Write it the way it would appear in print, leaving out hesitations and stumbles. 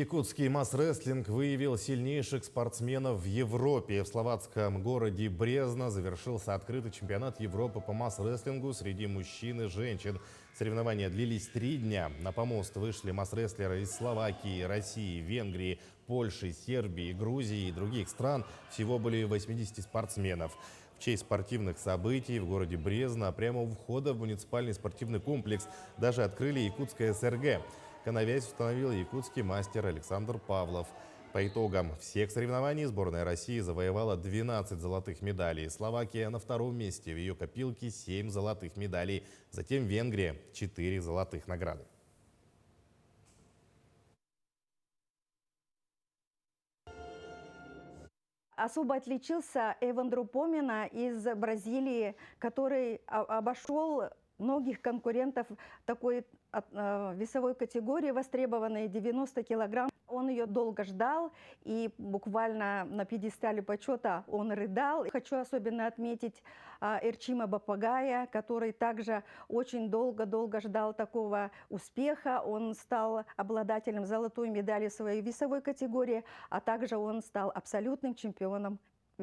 Якутский масс-рестлинг выявил сильнейших спортсменов в Европе. В словацком городе Брезно завершился открытый чемпионат Европы по масс-рестлингу среди мужчин и женщин. Соревнования длились 3 дня. На помост вышли масс-рестлеры из Словакии, России, Венгрии, Польши, Сербии, Грузии и других стран. Всего более 80 спортсменов. В честь спортивных событий в городе Брезно прямо у входа в муниципальный спортивный комплекс даже открыли якутское СРГ. Коновязь установил якутский мастер Александр Павлов. По итогам всех соревнований сборная России завоевала 12 золотых медалей. Словакия на втором месте, в ее копилке 7 золотых медалей. Затем Венгрия 4 золотых награды. Особо отличился Эвандру Помина из Бразилии, который обошел многих конкурентов такой весовой категории, востребованной 90 килограмм. Он ее долго ждал, и буквально на пьедестале почета он рыдал. Хочу особенно отметить Эрчима Бапагая, который также очень долго ждал такого успеха. Он стал обладателем золотой медали в своей весовой категории, а также он стал абсолютным чемпионом